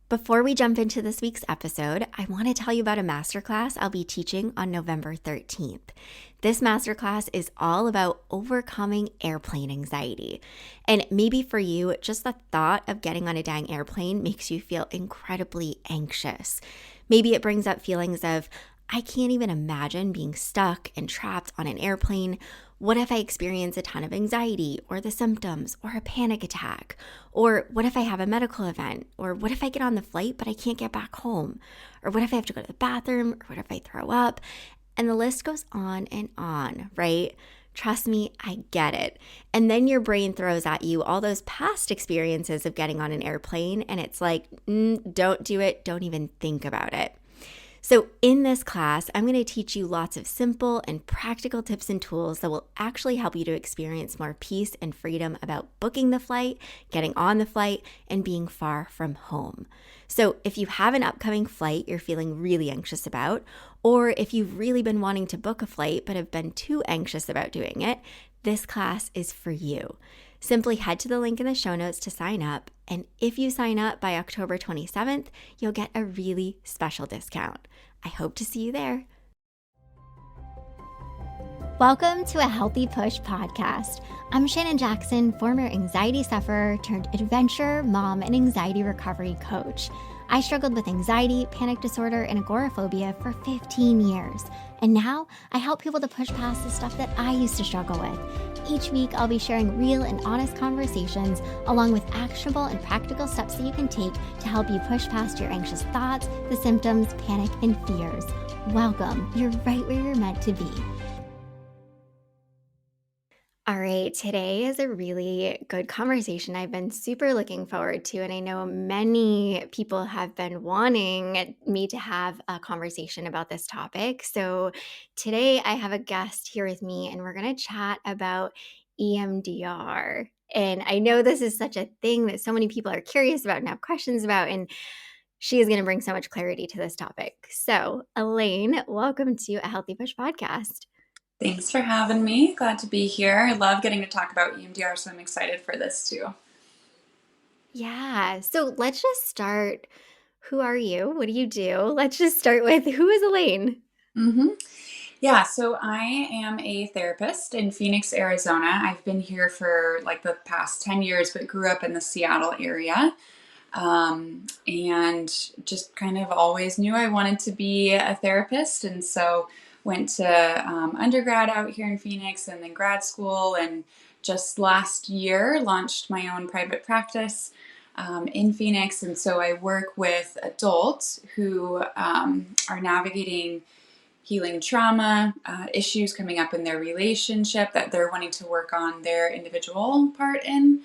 Before we jump into this week's episode, I want to tell you about a masterclass I'll be teaching on November 13th. This masterclass is all about overcoming airplane anxiety. And maybe for you, just the thought of getting on a dang airplane makes you feel incredibly anxious. Maybe it brings up feelings of, I can't even imagine being stuck and trapped on an airplane. What if I experience a ton of anxiety or the symptoms or a panic attack? Or what if I have a medical event? Or what if I get on the flight but I can't get back home? Or what if I have to go to the bathroom? Or what if I throw up? And the list goes on, right? Trust me, I get it. And then your brain throws at you all those past experiences of getting on an airplane, and it's like, don't do it, don't even think about it. So in this class, I'm going to teach you lots of simple and practical tips and tools that will actually help you to experience more peace and freedom about booking the flight, getting on the flight, and being far from home. So if you have an upcoming flight you're feeling really anxious about, or if you've really been wanting to book a flight but have been too anxious about doing it, this class is for you. Simply head to the link in the show notes to sign up, and if you sign up by October 27th, you'll get a really special discount. I hope to see you there. Welcome to a Healthy Push podcast. I'm Shannon Jackson, former anxiety sufferer turned adventure mom and anxiety recovery coach. I struggled with anxiety, panic disorder, and agoraphobia for 15 years. And now I help people to push past the stuff that I used to struggle with. Each week, I'll be sharing real and honest conversations along with actionable and practical steps that you can take to help you push past your anxious thoughts, the symptoms, panic, and fears. Welcome. You're right where you're meant to be. All right, today is a really good conversation I've been super looking forward to, and I know many people have been wanting me to have a conversation about this topic. So today I have a guest here with me, and we're going to chat about EMDR. And I know this is such a thing that so many people are curious about and have questions about, and she is going to bring so much clarity to this topic. So Elaine, welcome to a Healthy Push podcast. Thanks for having me. Glad to be here. I love getting to talk about EMDR, so I'm excited for this too. Yeah. So let's just start. Who are you? What do you do? Let's just start with, who is Elaine? Yeah, so I am a therapist in Phoenix, Arizona. I've been here for like the past 10 years, but grew up in the Seattle area. And just kind of always knew I wanted to be a therapist. And so went to undergrad out here in Phoenix and then grad school. And just last year launched my own private practice in Phoenix. And so I work with adults who are navigating healing trauma, issues coming up in their relationship that they're wanting to work on their individual part in,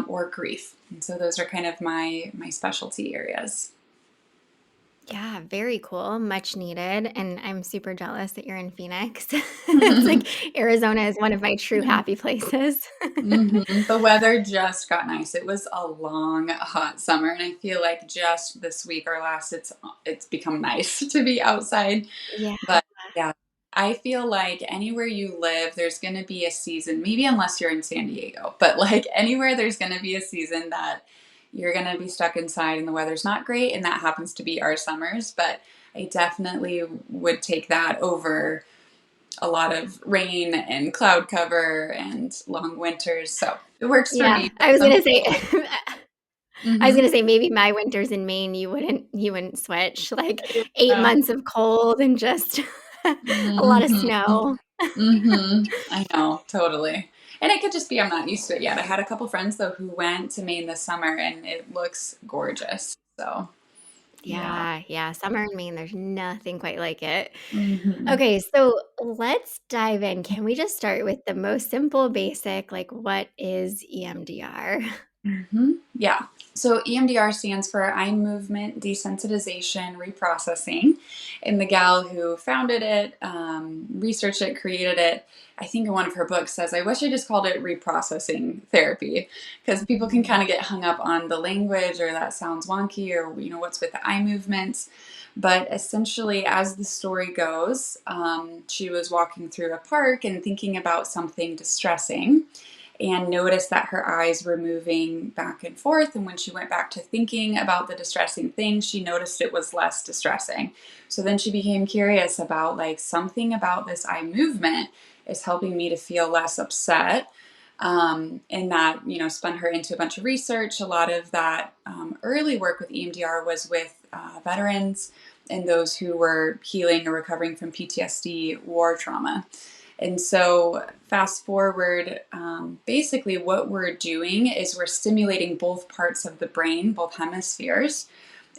or grief. And so those are kind of my specialty areas. Yeah, very cool. Much needed. And I'm super jealous that you're in Phoenix. It's like Arizona is one of my true happy places. The weather just got nice. It was a long, hot summer, and I feel like just this week or last, it's become nice to be outside. Yeah. But yeah, I feel like anywhere you live, there's going to be a season, maybe unless you're in San Diego, but like anywhere, there's going to be a season that you're going to be stuck inside and the weather's not great. And that happens to be our summers, but I definitely would take that over a lot of rain and cloud cover and long winters. So it works for me. I was gonna say Mhm. maybe my winters in Maine you wouldn't switch. Like 8 months of cold and just a lot of Mhm. snow. I know, totally. And it could just be I'm not used to it yet. I had a couple friends though who went to Maine this summer and it looks gorgeous. So yeah. Yeah. Summer in Maine, there's nothing quite like it. hmm Okay, so let's dive in. Can we just start with the most simple, basic, like what is EMDR? Yeah. So EMDR stands for Eye Movement Desensitization Reprocessing. And the gal who founded it, researched it, created it, I think in one of her books says, I wish I just called it reprocessing therapy because people can kind of get hung up on the language or that sounds wonky or, what's with the eye movements. But essentially, as the story goes, she was walking through a park and thinking about something distressing. and noticed that her eyes were moving back and forth. And when she went back to thinking about the distressing thing, she noticed it was less distressing. So then she became curious about like something about this eye movement is helping me to feel less upset. And that, spun her into a bunch of research. A lot of that early work with EMDR was with veterans and those who were healing or recovering from PTSD, war trauma. And so, fast forward, basically, what we're doing is we're stimulating both parts of the brain, both hemispheres.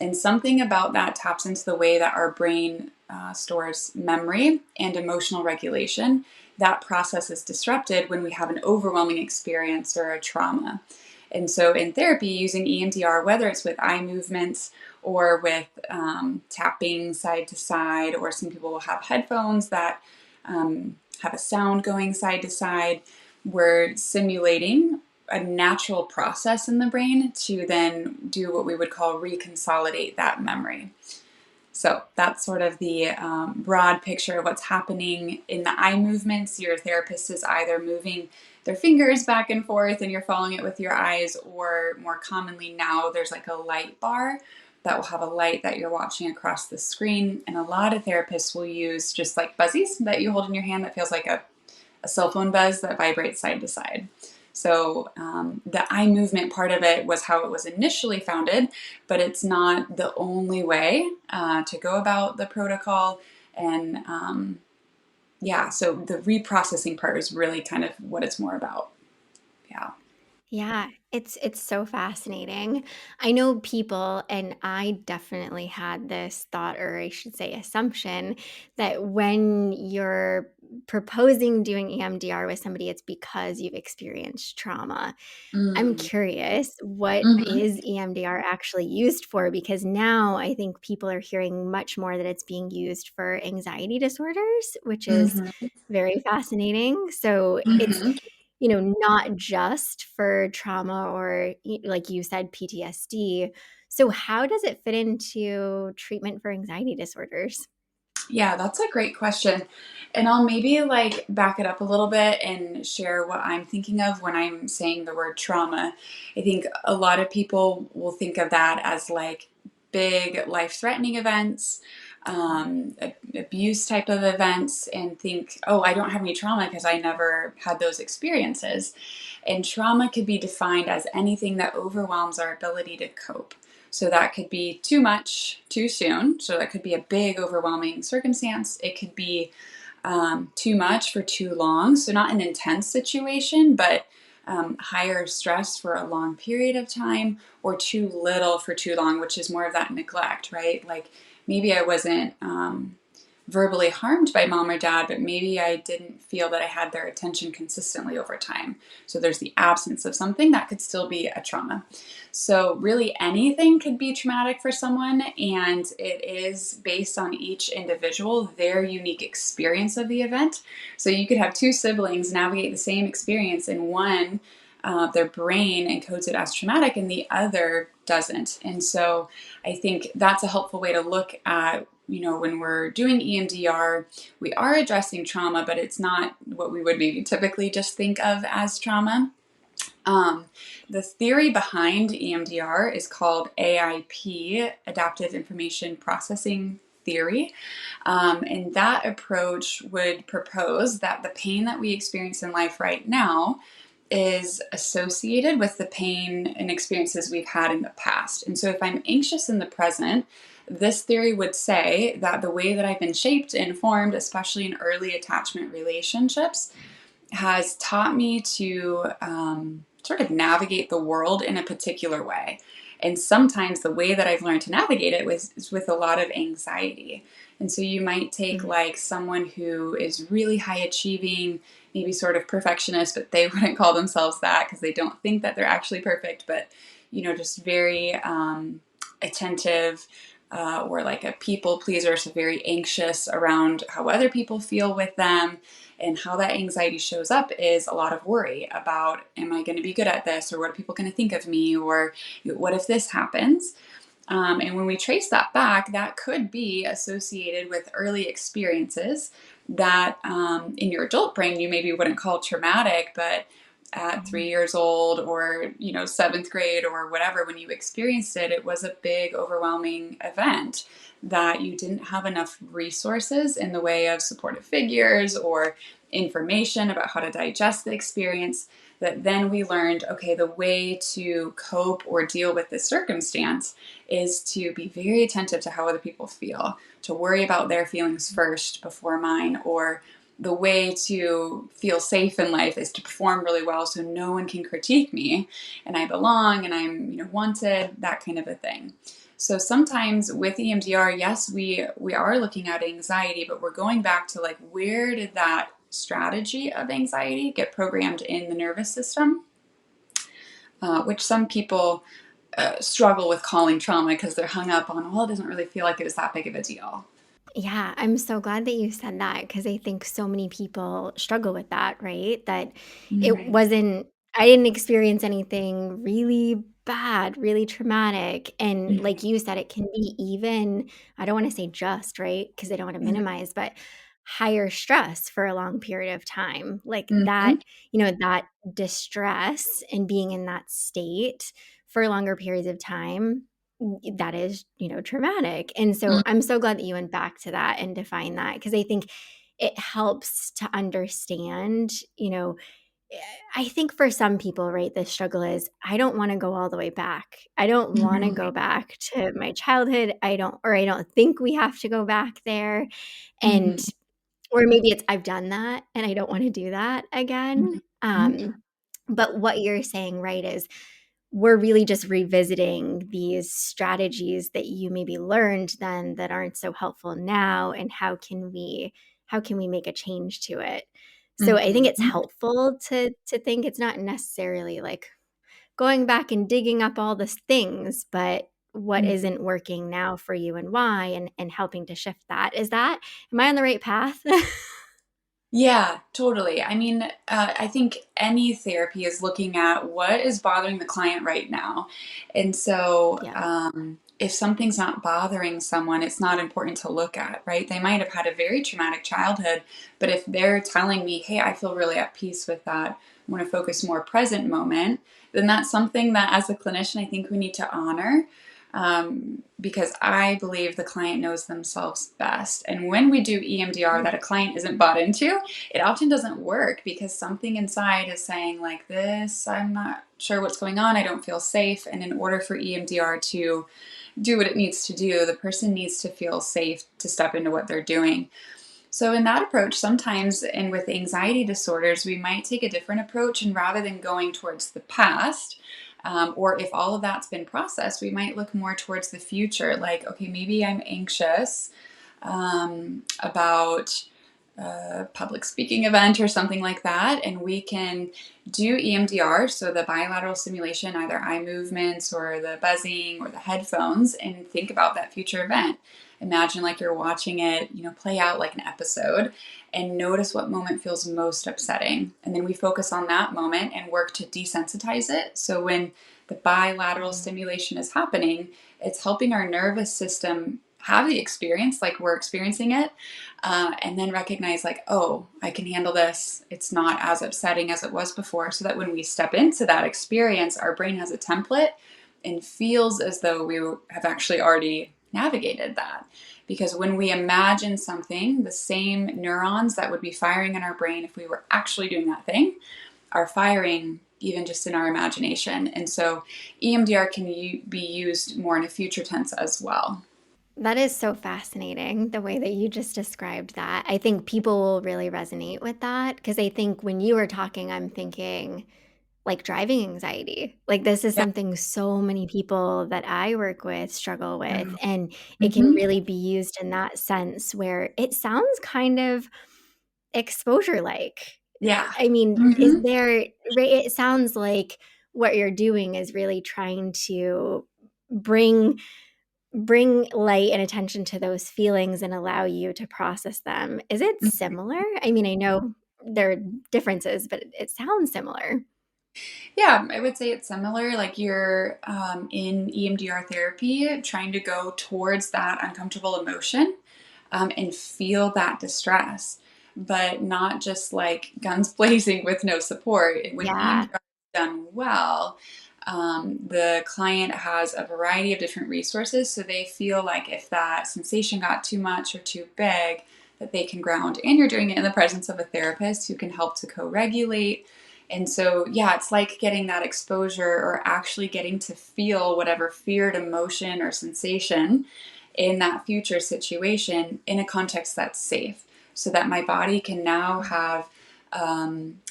And something about that taps into the way that our brain stores memory and emotional regulation. That process is disrupted when we have an overwhelming experience or a trauma. And so, in therapy, using EMDR, whether it's with eye movements or with tapping side to side, or some people will have headphones that have a sound going side to side, we're simulating a natural process in the brain to then do what we would call reconsolidate that memory. So that's sort of the broad picture of what's happening in the eye movements. Your therapist is either moving their fingers back and forth and you're following it with your eyes, or more commonly now there's like a light bar that will have a light that you're watching across the screen. And a lot of therapists will use just like buzzies that you hold in your hand that feels like a cell phone buzz that vibrates side to side. So the eye movement part of it was how it was initially founded, but it's not the only way to go about the protocol. And so the reprocessing part is really kind of what it's more about. Yeah. Yeah, it's so fascinating. I know people, and I definitely had this thought, or I should say assumption, that when you're proposing doing EMDR with somebody, it's because you've experienced trauma. I'm Mm. curious, what Hmm. is EMDR actually used for? Because now I think people are hearing much more that it's being used for anxiety disorders, which is Hmm. very fascinating. So it's, Hmm. not just for trauma or, like you said, PTSD. So, how does it fit into treatment for anxiety disorders? Yeah, that's a great question. And I'll maybe like back it up a little bit and share what I'm thinking of when I'm saying the word trauma. I think a lot of people will think of that as like big life threatening events, abuse type of events, and think, oh, I don't have any trauma because I never had those experiences. And trauma could be defined as anything that overwhelms our ability to cope. So that could be too much too soon. So that could be a big, overwhelming circumstance. It could be too much for too long. So not an intense situation, but higher stress for a long period of time, or too little for too long, which is more of that neglect, right? Like maybe I wasn't verbally harmed by mom or dad, but maybe I didn't feel that I had their attention consistently over time. So there's the absence of something that could still be a trauma. So really anything could be traumatic for someone, and it is based on each individual, their unique experience of the event. So you could have two siblings navigate the same experience, and one their brain encodes it as traumatic and the other doesn't. And so I think that's a helpful way to look at, when we're doing EMDR, we are addressing trauma, but it's not what we would maybe typically just think of as trauma. The theory behind EMDR is called AIP, Adaptive Information Processing Theory. And that approach would propose that the pain that we experience in life right now is associated with the pain and experiences we've had in the past. And so if I'm anxious in the present, this theory would say that the way that I've been shaped and formed, especially in early attachment relationships, has taught me to sort of navigate the world in a particular way. And sometimes the way that I've learned to navigate it is with a lot of anxiety. And so you might take Mhm. like someone who is really high achieving, maybe sort of perfectionist, but they wouldn't call themselves that because they don't think that they're actually perfect, but just very attentive, or like a people pleaser, so very anxious around how other people feel with them. And how that anxiety shows up is a lot of worry about, am I going to be good at this? Or what are people going to think of me? Or what if this happens? And when we trace that back, that could be associated with early experiences that in your adult brain you maybe wouldn't call traumatic, but at 3 years old or, seventh grade or whatever, when you experienced it, it was a big, overwhelming event that you didn't have enough resources in the way of supportive figures or information about how to digest the experience. That then we learned, okay, the way to cope or deal with this circumstance is to be very attentive to how other people feel, to worry about their feelings first before mine, or the way to feel safe in life is to perform really well so no one can critique me and I belong and I'm wanted, that kind of a thing. So sometimes with EMDR, yes, we are looking at anxiety, but we're going back to like, where did that strategy of anxiety get programmed in the nervous system, which some people struggle with calling trauma because they're hung up on, well, it doesn't really feel like it was that big of a deal. Yeah, I'm so glad that you said that because I think so many people struggle with that, right? That it Right. wasn't, I didn't experience anything really bad, really traumatic. And like Mhm. you said, it can be even, I don't want to say just, right? Because I don't want to Mhm. minimize, but higher stress for a long period of time. Like Mhm. that, that distress and being in that state for longer periods of time that is, traumatic. And so I'm so glad that you went back to that and defined that because I think it helps to understand, eh, I think for some people, right, the struggle is I don't want to go all the way back. I don't want to Mhm. go back to my childhood. I don't think we have to go back there. And Mhm. or maybe it's I've done that and I don't want to do that again. Mhm. But what you're saying, right, is we're really just revisiting these strategies that you maybe learned then that aren't so helpful now and how can we make a change to it. So I think it's Mhm. helpful to think it's not necessarily like going back and digging up all the things, but what Mhm. isn't working now for you and why, and helping to shift that. Am I on the right path? Yeah, totally. I mean, I think any therapy is looking at what is bothering the client right now. And so, Yeah. if something's not bothering someone, it's not important to look at, right? They might have had a very traumatic childhood, but if they're telling me, hey, I feel really at peace with that, I want to focus more present moment, then that's something that as a clinician, I think we need to honor. Because I believe the client knows themselves best. And when we do EMDR that a client isn't bought into, it often doesn't work because something inside is saying like this, I'm not sure what's going on, I don't feel safe. And in order for EMDR to do what it needs to do, the person needs to feel safe to step into what they're doing. So in that approach, sometimes, and with anxiety disorders, we might take a different approach, and rather than going towards the past, or if all of that's been processed, we might look more towards the future. Like, okay, maybe I'm anxious about a public speaking event or something like that, and we can do EMDR, so the bilateral stimulation, either eye movements or the buzzing or the headphones, and think about that future event. Imagine like you're watching it, play out like an episode, and notice what moment feels most upsetting. And then we focus on that moment and work to desensitize it. So when the bilateral Mm. stimulation is happening, it's helping our nervous system have the experience like we're experiencing it, and then recognize like, oh, I can handle this. It's not as upsetting as it was before. So that when we step into that experience, our brain has a template and feels as though we have actually already navigated that. Because when we imagine something, the same neurons that would be firing in our brain if we were actually doing that thing are firing even just in our imagination. And so EMDR can be used more in a future tense as well. That is so fascinating, the way that you just described that. I think people will really resonate with that because I think when you were talking, I'm thinking like driving anxiety. Like this is Yeah. something so many people that I work with struggle with. And it can Mm-hmm. really be used in that sense where it sounds kind of exposure like. Yeah. I mean, is Mm-hmm. there, right? It sounds like what you're doing is really trying to bring bring light and attention to those feelings and allow you to process them. Is it similar? I mean, I know there are differences, but it sounds similar. Yeah, I would say it's similar. Like you're in EMDR therapy, trying to go towards that uncomfortable emotion and feel that distress. but not just like guns blazing with no support. When Yeah. EMDR is done well, the client has a variety of different resources. So they feel like if that sensation got too much or too big, that they can ground. And you're doing it in the presence of a therapist who can help to co regulate. And so, yeah, it's like getting that exposure or actually getting to feel whatever feared emotion or sensation in that future situation in a context that's safe, so that my body can now have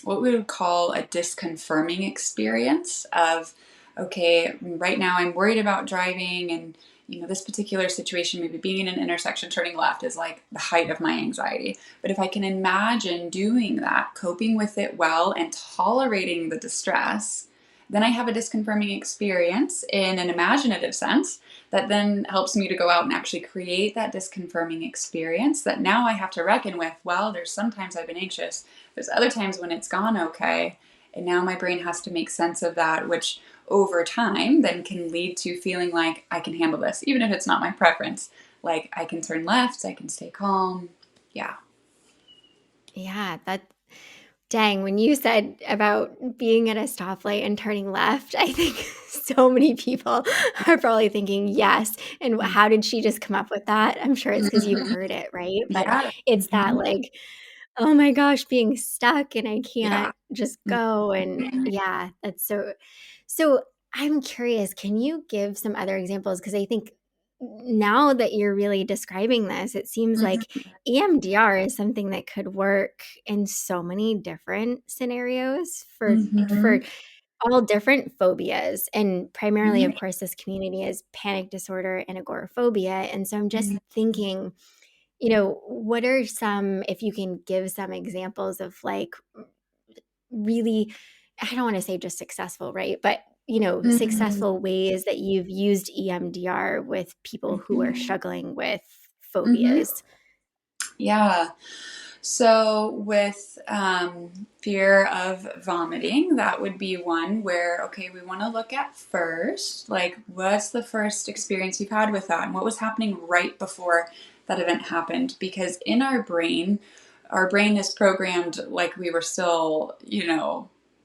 what we would call a disconfirming experience of, okay, right now I'm worried about driving, and this particular situation, maybe being in an intersection turning left, is like the height of my anxiety. But if I can imagine doing that, coping with it well and tolerating the distress, then I have a disconfirming experience in an imaginative sense that then helps me to go out and actually create that disconfirming experience that now I have to reckon with. Well, there's sometimes I've been anxious, there's other times when it's gone okay, and now my brain has to make sense of that, which over time then can lead to feeling like I can handle this, even if it's not my preference. Like I can turn left, I can stay calm. Yeah. Yeah, dang, when you said about being at a stoplight and turning left, I think so many people are probably thinking, "Yes, and how did she just come up with that?" I'm sure it's because 'cause you've Mhm. heard it, right? But Yeah. it's that, Mhm. like, "Oh my gosh, being stuck and I Yeah. can't just go," and yeah, that's so I'm curious, can you give some other examples? Because I think now that you're really describing this, it seems like Mhm. EMDR is something that could work in so many different scenarios for Mhm. all different phobias. And primarily, of Mhm. course, this community is panic disorder and agoraphobia. And so I'm just Mhm. thinking, what are some, if you can give some examples of like really, I don't want to say just successful, right? But Mhm. successful ways that you've used EMDR with people who are Mhm. struggling with Mhm. phobias. Yeah. So, with fear of vomiting, that would be one where, okay, we want to look at first, like, what's the first experience you've had with that? And what was happening right before that event happened? Because in our brain is programmed like we were still,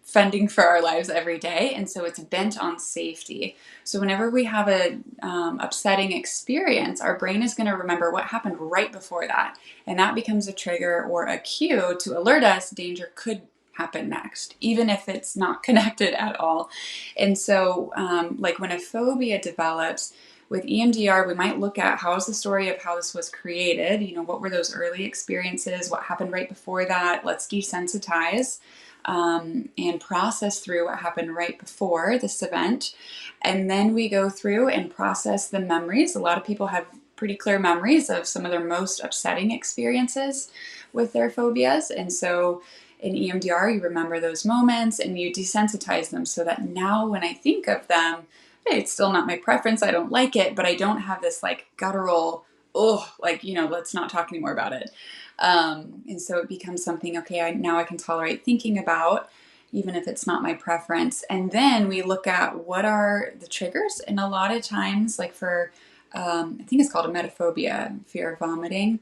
fending for our lives every day. And so it's bent on safety. So, whenever we have a upsetting experience, our brain is going to remember what happened right before that, and that becomes a trigger or a cue to alert us danger could happen next, even if it's not connected at all. And so, like when a phobia develops, with EMDR, we might look at how is the story of how this was created. What were those early experiences? What happened right before that? Let's desensitize and process through what happened right before this event. And then we go through and process the memories. A lot of people have pretty clear memories of some of their most upsetting experiences with their phobias. And so in EMDR, you remember those moments and you desensitize them so that now when I think of them, hey, it's still not my preference. I don't like it, but I don't have this like guttural, oh, like, let's not talk anymore about it. And so it becomes something, okay, now I can tolerate thinking about, even if it's not my preference. And then we look at what are the triggers. And a lot of times, like for, I think it's called emetophobia, fear of vomiting.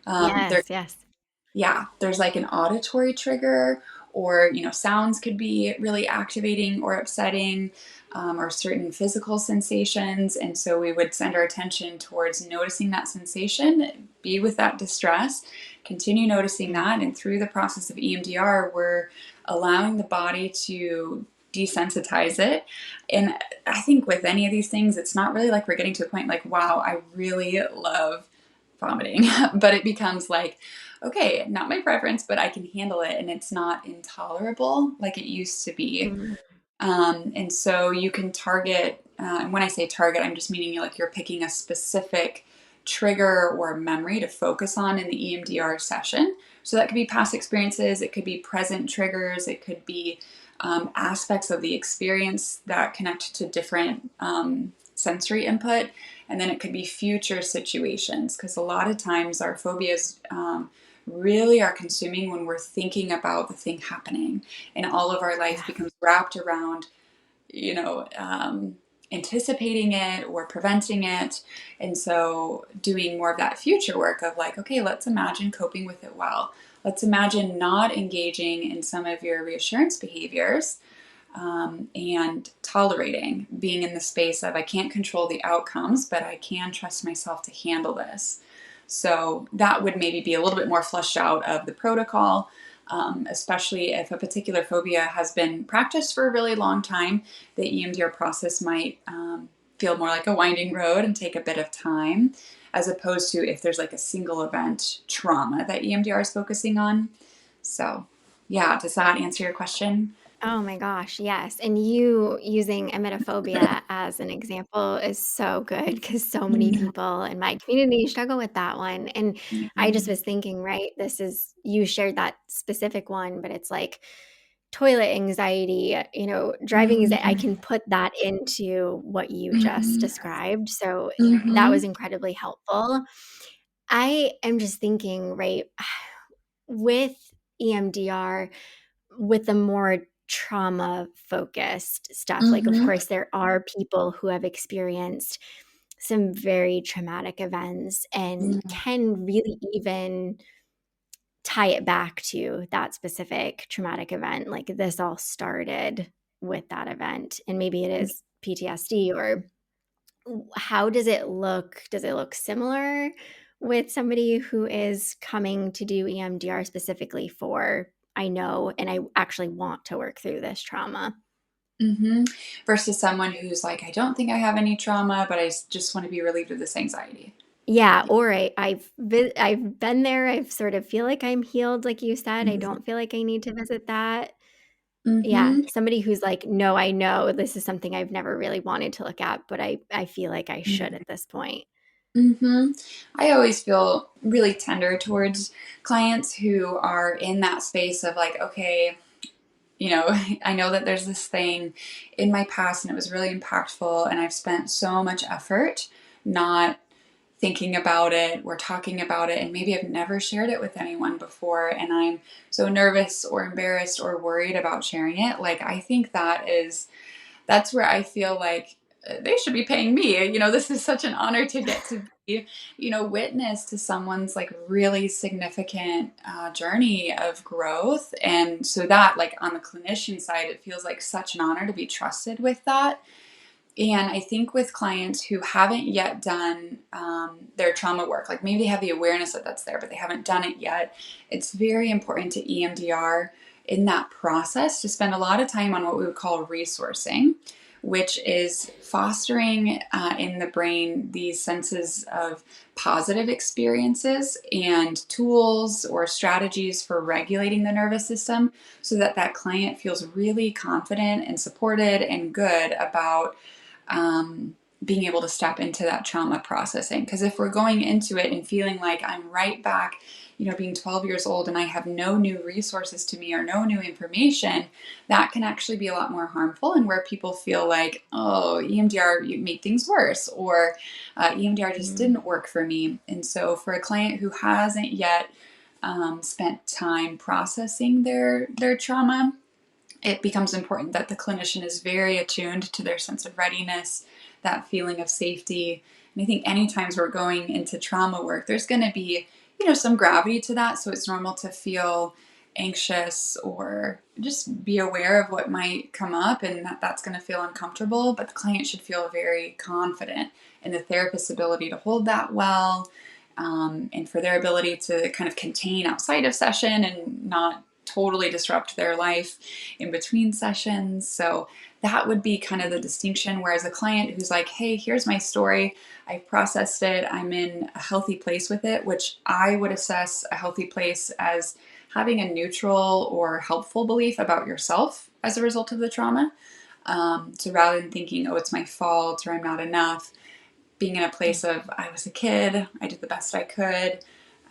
There Yes, yes. yeah, there's like an auditory trigger, or sounds could be really activating or upsetting, or certain physical sensations. And so we would send our attention towards noticing that sensation, be with that distress, continue noticing Mm. that. And through the process of EMDR, we're allowing the body to desensitize it. And I think with any of these things, it's not really like we're getting to a point like, wow, I really love vomiting, but it becomes like, okay, not my preference, but I can handle it, and it's not intolerable like it used to be. Mm. And so you can target, and when I say target, I'm just meaning like you're picking a specific trigger or memory to focus on in the EMDR session. So that could be past experiences, it could be present triggers, it could be aspects of the experience that connect to different sensory input, and then it could be future situations, because a lot of times our phobias really are consuming when we're thinking about the thing happening, and all of our life Yeah. becomes wrapped around you know um, anticipating it or preventing it. And so doing more of that future work of like, okay, let's imagine coping with it well. let's imagine not engaging in some of your reassurance behaviors, and tolerating being in the space of I can't control the outcomes, but I can trust myself to handle this. So that would maybe be a little bit more fleshed out of the protocol, especially if a particular phobia has been practiced for a really long time. The EMDR process might feel more like a winding road and take a bit of time, as opposed to if there's like a single event trauma that EMDR is focusing on. So, yeah, does that answer your question? Oh my gosh, yes. And you using emetophobia as an example is so good because so many Mhm. people in my community struggle with that one. And I just Mhm. was thinking, right, this is, you shared that specific one, but it's like toilet anxiety, driving anxiety. I Mhm. can put that into what you just Mhm. described. So that was Mhm. incredibly helpful. I am just thinking, right, with EMDR, with the more trauma focused stuff, like, of Mhm. course, there are people who have experienced some very traumatic events and Mhm. can really even tie it back to that specific traumatic event. Like, this all started with that event, and maybe it is PTSD. Or how does it look? Does it look similar with somebody who is coming to do EMDR specifically for, I know, and I actually want to work through this trauma? Mhm. Versus someone who's like, I don't think I have any trauma, but just want to be relieved of this anxiety. Yeah, or I've been there. I sort of feel like I'm healed, like you said. I Mhm. don't feel like I need to visit that. Yeah, Mhm. somebody who's like, "No, I know this is something I've never really wanted to look at, but I feel like I should at this point." Mhm. I always feel really tender towards clients who are in that space of like, okay, I know that there's this thing in my past and it was really impactful, and I've spent so much effort not thinking about it or talking about it, and maybe I've never shared it with anyone before, and I'm so nervous or embarrassed or worried about sharing it. Like, I think that's where I feel like they should be paying me. This is such an honor to get to be, witness to someone's like really significant journey of growth. And so that, like, on the clinician side, it feels like such an honor to be trusted with that. And I think with clients who haven't yet done their trauma work, like maybe they have the awareness that that's there, but they haven't done it yet, it's very important to EMDR in that process to spend a lot of time on what we would call resourcing, which is fostering in the brain these senses of positive experiences and tools or strategies for regulating the nervous system so that that client feels really confident and supported and good about being able to step into that trauma processing. Because if we're going into it and feeling like I'm right back, being 12 years old and I have no new resources to me or no new information, that can actually be a lot more harmful, and where people feel like, oh, EMDR made things worse, or EMDR just Mhm. didn't work for me. And so, for a client who hasn't yet spent time processing their trauma, it becomes important that the clinician is very attuned to their sense of readiness, that feeling of safety. And I think any times we're going into trauma work, there's going to be, some gravity to that. So it's normal to feel anxious or just be aware of what might come up, and that's going to feel uncomfortable. But the client should feel very confident in the therapist's ability to hold that well, and for their ability to kind of contain outside of session and not totally disrupt their life in between sessions. So that would be kind of the distinction. Whereas a client who's like, hey, here's my story, I've processed it, I'm in a healthy place with it, which I would assess a healthy place as having a neutral or helpful belief about yourself as a result of the trauma. So rather than thinking, oh, it's my fault or I'm not enough, being in a place of I was a kid, I did the best I could,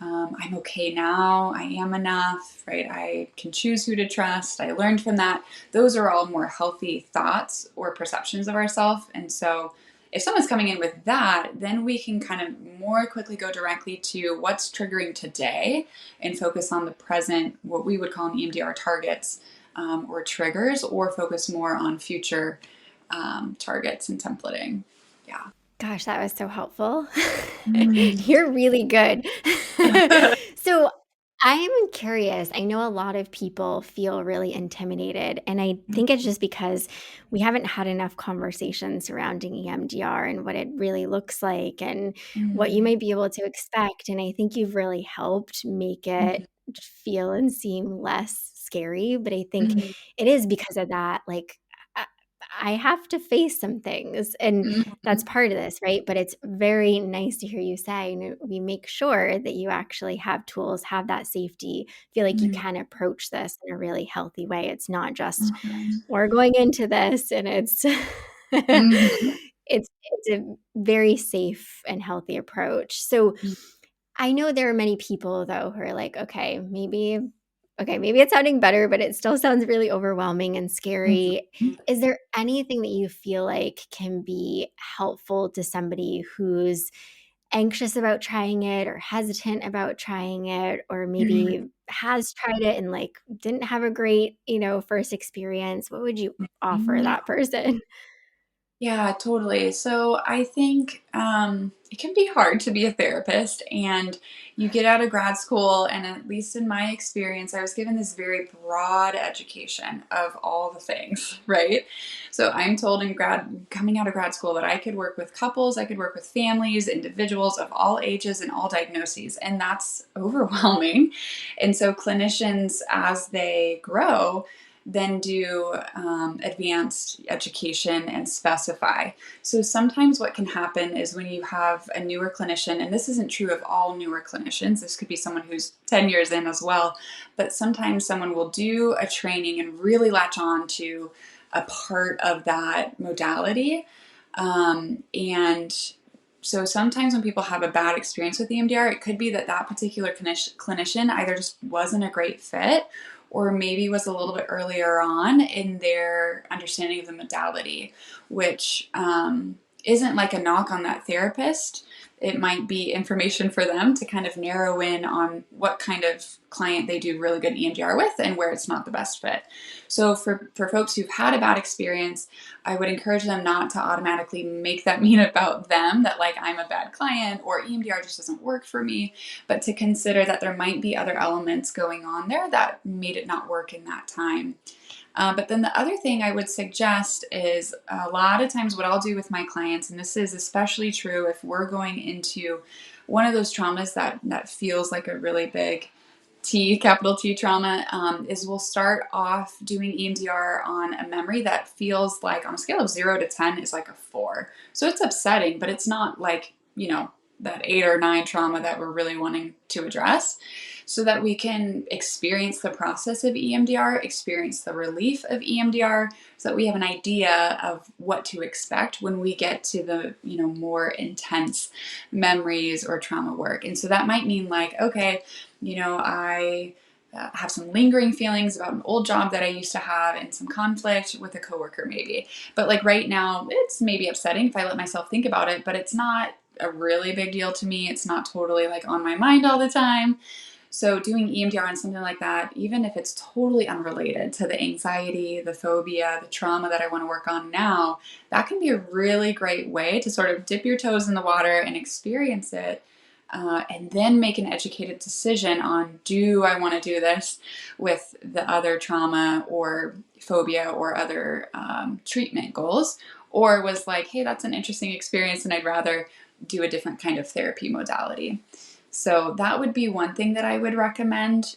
I'm okay now, I am enough, right? I can choose who to trust, I learned from that. Those are all more healthy thoughts or perceptions of ourselves. And so if someone's coming in with that, then we can kind of more quickly go directly to what's triggering today and focus on the present, what we would call in EMDR targets, or triggers, or focus more on future targets and templating. Yeah. Gosh, that was so helpful. Mm. You're really good. So I'm curious. I know a lot of people feel really intimidated, and I think it's Mhm. just because we haven't had enough conversations surrounding EMDR and what it really looks like and what you Mhm. might be able to expect. And I think you've really helped make it Mhm. feel and seem less scary. But I think Mhm. it is because of that. Like, I I have to face some things, and that's Mhm. part of this, right? But it's very nice to hear you say, we make sure that you actually have tools, have that safety, feel like you Mhm. can approach this in a really healthy way. It's not just, Mhm. we're going into this and it's Mhm. it's a very safe and healthy approach. So I know there are many people though who are like, maybe it's sounding better, but it still sounds really overwhelming and scary. Mhm. Is there anything that you feel like can be helpful to somebody who's anxious about trying it or hesitant about trying it, or maybe Mhm. has tried it and like didn't have a great, first experience? What would you offer Mhm. that person? Yeah, totally. So I think it can be hard to be a therapist, and you get out of grad school, and at least in my experience, I was given this very broad education of all the things, right? So I'm told coming out of grad school that I could work with couples, I could work with families, individuals of all ages and all diagnoses, and that's overwhelming. And so clinicians, as they grow, then do advanced education and specify. So sometimes what can happen is when you have a newer clinician, and this isn't true of all newer clinicians, this could be someone who's 10 years in as well, but sometimes someone will do a training and really latch on to a part of that modality. And so sometimes when people have a bad experience with EMDR, it could be that that particular clinician either just wasn't a great fit or maybe was a little bit earlier on in their understanding of the modality, which isn't like a knock on that therapist. It might be information for them to kind of narrow in on what kind of client they do really good EMDR with and where it's not the best fit. So for folks who've had a bad experience, I would encourage them not to automatically make that mean about them, that like I'm a bad client or EMDR just doesn't work for me, but to consider that there might be other elements going on there that made it not work in that time. But then the other thing I would suggest is a lot of times what I'll do with my clients, and this is especially true if we're going into one of those traumas that feels like a really big capital T trauma, is we'll start off doing EMDR on a memory that feels like on a scale of 0 to 10 is like a 4. So it's upsetting, but it's not like, that 8 or 9 trauma that we're really wanting to address, so that we can experience the process of EMDR, experience the relief of EMDR, so that we have an idea of what to expect when we get to the, more intense memories or trauma work. And so that might mean like, okay, I have some lingering feelings about an old job that I used to have and some conflict with a coworker, maybe. But like right now, it's maybe upsetting if I let myself think about it, but it's not a really big deal to me. It's not totally like on my mind all the time. So doing EMDR on something like that, even if it's totally unrelated to the anxiety, the phobia, the trauma that I want to work on now, that can be a really great way to sort of dip your toes in the water and experience it. And then make an educated decision on, do I want to do this with the other trauma or phobia or other treatment goals? Or was like, hey, that's an interesting experience and I'd rather do a different kind of therapy modality. So that would be one thing that I would recommend,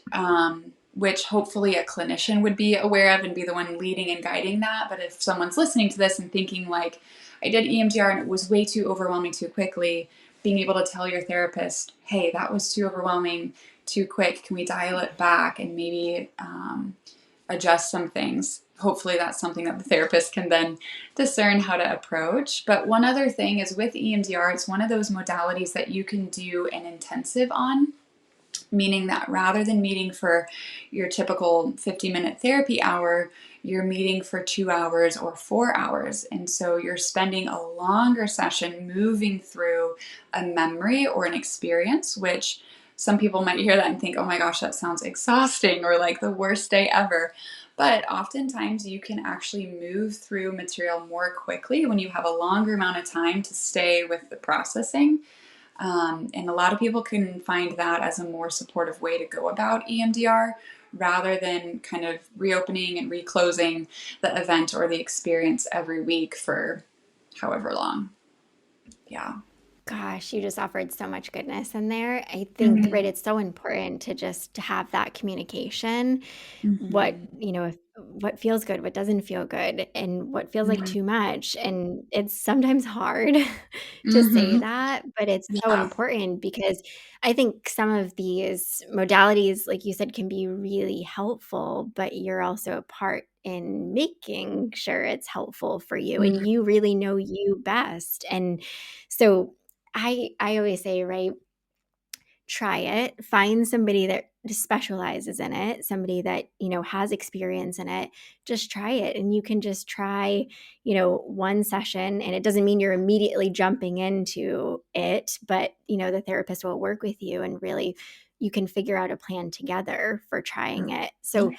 which hopefully a clinician would be aware of and be the one leading and guiding that. But if someone's listening to this and thinking like, I did EMDR and it was way too overwhelming too quickly, being able to tell your therapist, hey, that was too overwhelming, too quick. Can we dial it back and maybe adjust some things? Hopefully, that's something that the therapist can then discern how to approach. But one other thing is with EMDR, it's one of those modalities that you can do an intensive on, meaning that rather than meeting for your typical 50-minute therapy hour, you're meeting for 2 hours or 4 hours. And so you're spending a longer session moving through a memory or an experience, which some people might hear that and think, oh my gosh, that sounds exhausting or like the worst day ever. But oftentimes you can actually move through material more quickly when you have a longer amount of time to stay with the processing. And a lot of people can find that as a more supportive way to go about EMDR rather than kind of reopening and reclosing the event or the experience every week for however long. Yeah. Gosh, you just offered so much goodness in there. I think, right, Mm-hmm. it's so important to just to have that communication. What, Mm-hmm. if what feels good, what doesn't feel good, and what feels like Mm-hmm. too much. And it's sometimes hard to say Mm-hmm. that, but it's so Yeah. important because I think some of these modalities, like you said, can be really helpful, but you're also a part in making sure it's helpful for you and Mm-hmm. you really know you best. And so I always say, right, try it, find somebody that specializes in it, somebody that, has experience in it. Just try it. And you can just try, one session, and it doesn't mean you're immediately jumping into it, but, the therapist will work with you and really you can figure out a plan together for trying it. So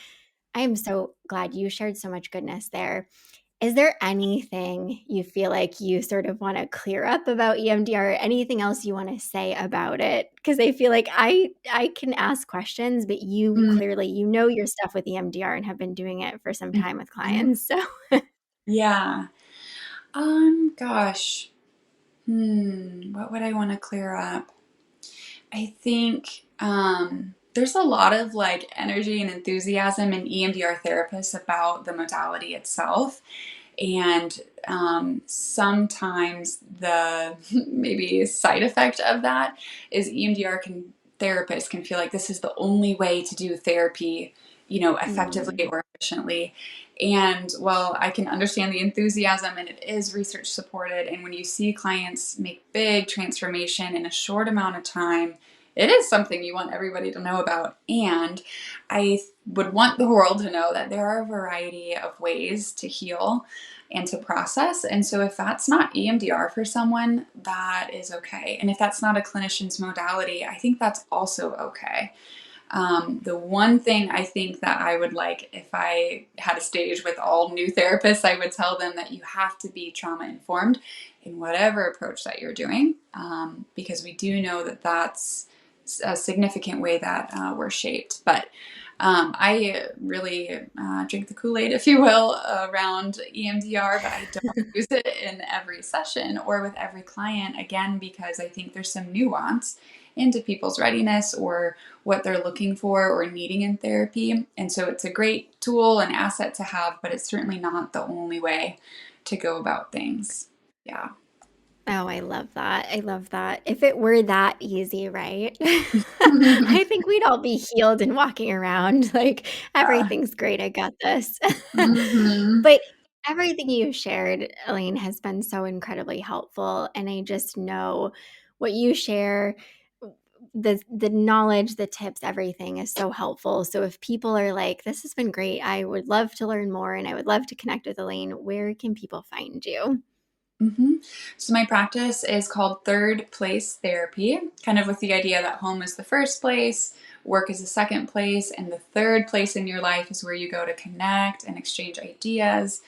I am so glad you shared so much goodness there. Is there anything you feel like you sort of want to clear up about EMDR or anything else you want to say about it? Because I feel like I can ask questions, but you Mm-hmm. clearly you know your stuff with EMDR and have been doing it for some time with clients. So Yeah. Gosh. What would I want to clear up? I think there's a lot of like energy and enthusiasm in EMDR therapists about the modality itself. And sometimes the maybe side effect of that is therapists can feel like this is the only way to do therapy, effectively mm, or efficiently. And while I can understand the enthusiasm and it is research supported, and when you see clients make big transformation in a short amount of time, it is something you want everybody to know about. And I would want the world to know that there are a variety of ways to heal and to process. And so if that's not EMDR for someone, that is okay. And if that's not a clinician's modality, I think that's also okay. The one thing I think that I would like, if I had a stage with all new therapists, I would tell them that you have to be trauma informed in whatever approach that you're doing, because we do know that that's a significant way that we're shaped. But I really drink the Kool-Aid, if you will, around EMDR, but I don't use it in every session or with every client, again, because I think there's some nuance into people's readiness or what they're looking for or needing in therapy. And so it's a great tool and asset to have, but it's certainly not the only way to go about things. Yeah. oh, I love that. I love that. If it were that easy, right? I think we'd all be healed and walking around like Yeah. everything's great. I got this. Hmm. But everything you shared, Elaine, has been so incredibly helpful. And I just know what you share, the knowledge, the tips, everything is so helpful. So if people are like, this has been great, I would love to learn more and I would love to connect with Elaine, where can people find you? hmm So my practice is called Third Place Therapy, kind of with the idea that home is the first place, work is the second place, and the third place in your life is where you go to connect and exchange ideas.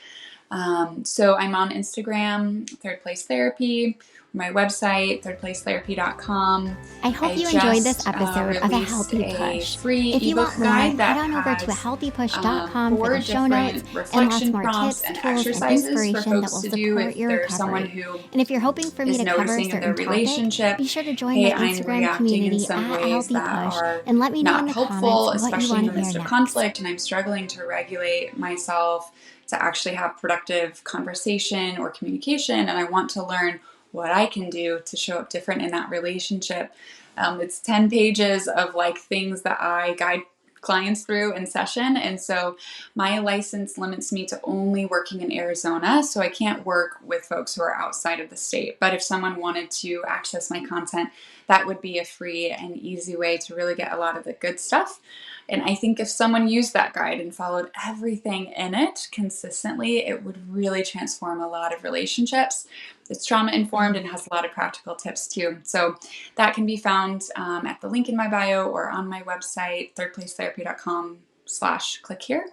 So I'm on Instagram, Third Place Therapy, my website, thirdplacetherapy.com. I hope I you enjoyed this just episode of A released Healthy a Push. free If you ebook want more, guide head that on over to has ahealthypush.com for the four show notes different and lots reflection more prompts tips, and tools, and exercises for inspiration that folks will to do support if your there's someone recovery. who And if you're hoping for me is to cover a noticing in their certain topic, relationship, be sure to join my hey, I'm Instagram reacting in community some at A ways Healthy that Push are and let me know in not the comments helpful, what you especially want in to the hear midst of next. conflict, and I'm struggling to regulate myself to actually have productive conversation or communication, and I want to learn what I can do to show up different in that relationship. It's 10 pages of like things that I guide clients through in session. And so my license limits me to only working in Arizona. So I can't work with folks who are outside of the state. But if someone wanted to access my content, that would be a free and easy way to really get a lot of the good stuff. And I think if someone used that guide and followed everything in it consistently, it would really transform a lot of relationships. It's trauma informed and Mm. has a lot of practical tips too. So that can be found at the link in my bio or on my website, thirdplacetherapy.com/click here.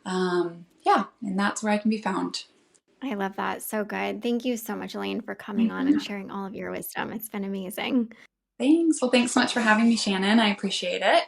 Yeah, and that's where I can be found. I love that. So good. Thank you so much, Elaine, for coming on and sharing all of your wisdom. It's been amazing. Thanks. Well, thanks so much for having me, Shannon. I appreciate it.